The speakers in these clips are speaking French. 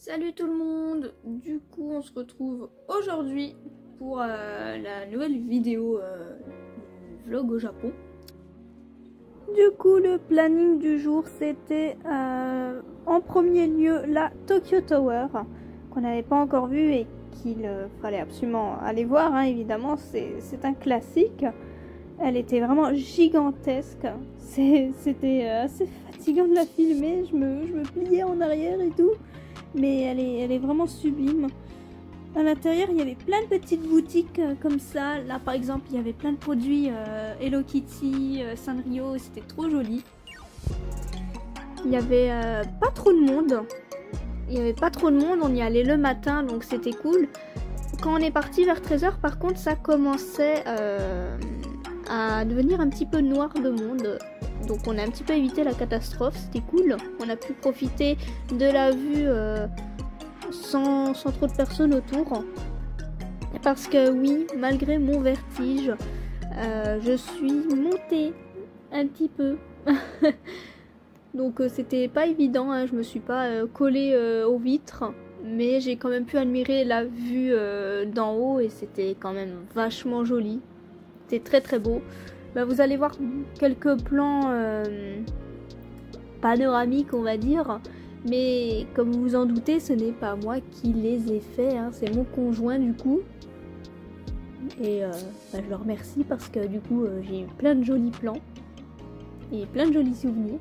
Salut tout le monde, du coup on se retrouve aujourd'hui pour la nouvelle vidéo du vlog au Japon. Du coup le planning du jour c'était en premier lieu la Tokyo Tower qu'on n'avait pas encore vue et qu'il fallait absolument aller voir, hein, évidemment c'est un classique. Elle était vraiment gigantesque, c'était assez fatigant de la filmer, je me pliais en arrière et tout. Mais elle est vraiment sublime. À l'intérieur, il y avait plein de petites boutiques comme ça. Là, par exemple, il y avait plein de produits Hello Kitty, Sanrio, c'était trop joli. Il y avait pas trop de monde. On y allait le matin, donc c'était cool. Quand on est parti vers 13 h, par contre, ça commençait à devenir un petit peu noir de monde. Donc on a un petit peu évité la catastrophe, c'était cool. On a pu profiter de la vue sans trop de personnes autour. Parce que oui, malgré mon vertige, je suis montée un petit peu. Donc c'était pas évident, hein. Je me suis pas collée aux vitres. Mais j'ai quand même pu admirer la vue d'en haut et c'était quand même vachement joli. C'était très très beau. Bah, vous allez voir quelques plans panoramiques, on va dire, mais comme vous vous en doutez, ce n'est pas moi qui les ai faits, hein, c'est mon conjoint du coup. Et bah, je le remercie parce que du coup j'ai eu plein de jolis plans et plein de jolis souvenirs.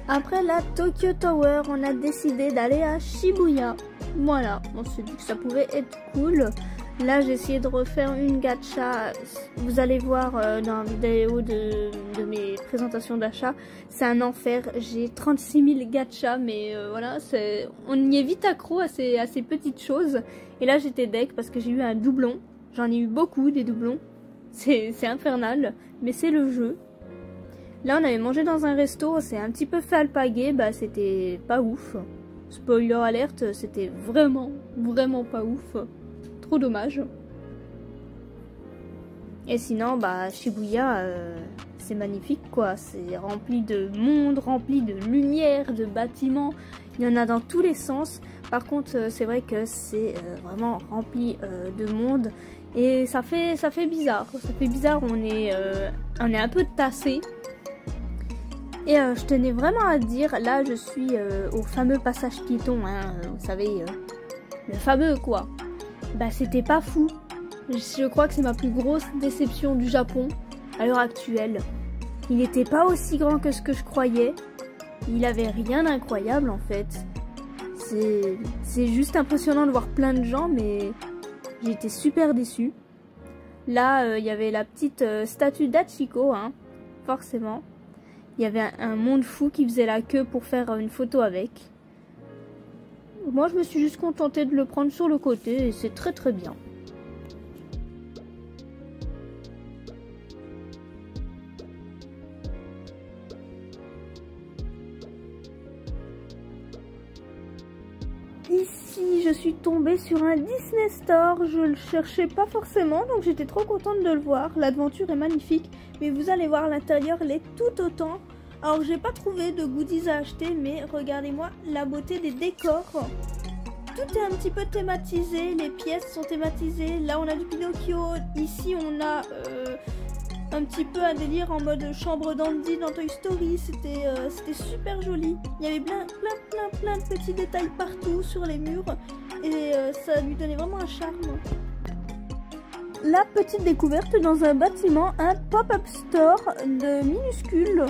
Après la Tokyo Tower, on a décidé d'aller à Shibuya. Voilà, on s'est dit que ça pouvait être cool. Là, j'ai essayé de refaire une gacha. Vous allez voir dans la vidéo de mes présentations d'achat. C'est un enfer. J'ai 36 000 gachas, mais voilà, on y est vite accro à ces petites choses. Et là, j'étais deg parce que j'ai eu un doublon. J'en ai eu beaucoup, des doublons. C'est infernal, mais c'est le jeu. Là, on avait mangé dans un resto, c'est un petit peu fait alpaguer, bah c'était pas ouf. Spoiler alerte, c'était vraiment pas ouf. Trop dommage. Et sinon, bah, Shibuya, c'est magnifique quoi. C'est rempli de monde, rempli de lumière, de bâtiments. Il y en a dans tous les sens. Par contre, c'est vrai que c'est vraiment rempli de monde. Et ça fait bizarre. Ça fait bizarre, on est un peu tassé. Et je tenais vraiment à dire, là je suis au fameux passage piéton, hein, vous savez, le fameux quoi. Bah c'était pas fou. Je crois que c'est ma plus grosse déception du Japon à l'heure actuelle. Il n'était pas aussi grand que ce que je croyais. Il avait rien d'incroyable en fait. C'est juste impressionnant de voir plein de gens, mais j'ai été super déçue. Là, il y avait la petite statue d'Hachiko, hein, forcément. Il y avait un monde fou qui faisait la queue pour faire une photo avec. Moi, je me suis juste contentée de le prendre sur le côté et c'est très très bien. Ici, je suis tombée sur un Disney Store. Je le cherchais pas forcément, donc j'étais trop contente de le voir. L'aventure est magnifique, mais vous allez voir, l'intérieur l'est tout autant. Alors, j'ai pas trouvé de goodies à acheter, mais regardez-moi la beauté des décors. Tout est un petit peu thématisé, les pièces sont thématisées. Là, on a du Pinocchio. Ici, on a un petit peu un délire en mode chambre d'Andy dans Toy Story. C'était super joli. Il y avait plein de petits détails partout sur les murs et ça lui donnait vraiment un charme. La petite découverte dans un bâtiment, un pop-up store de Minuscule,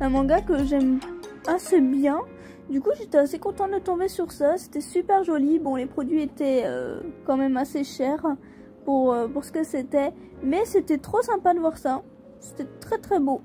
un manga que j'aime assez bien. Du coup, j'étais assez contente de tomber sur ça. C'était super joli. Bon, les produits étaient quand même assez chers pour ce que c'était, mais c'était trop sympa de voir ça. C'était très très beau.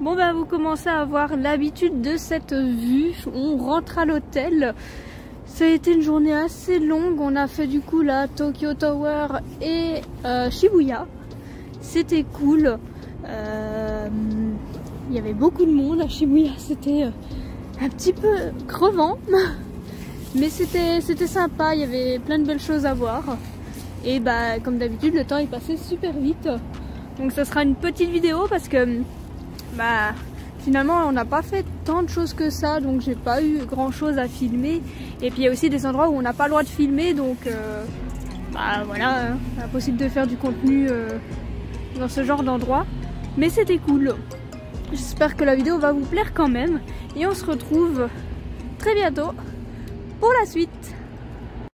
Bon bah vous commencez à avoir l'habitude de cette vue. On rentre à l'hôtel. Ça a été une journée assez longue. On a fait du coup la Tokyo Tower et Shibuya. C'était cool. Il y avait beaucoup de monde à Shibuya. C'était un petit peu crevant. Mais c'était sympa. Il y avait plein de belles choses à voir. Et bah comme d'habitude le temps est passé super vite. Donc ça sera une petite vidéo parce que bah finalement on n'a pas fait tant de choses que ça, donc j'ai pas eu grand chose à filmer. Et puis il y a aussi des endroits où on n'a pas le droit de filmer, donc bah voilà, hein, impossible de faire du contenu dans ce genre d'endroit. Mais c'était cool. J'espère que la vidéo va vous plaire quand même. Et on se retrouve très bientôt pour la suite.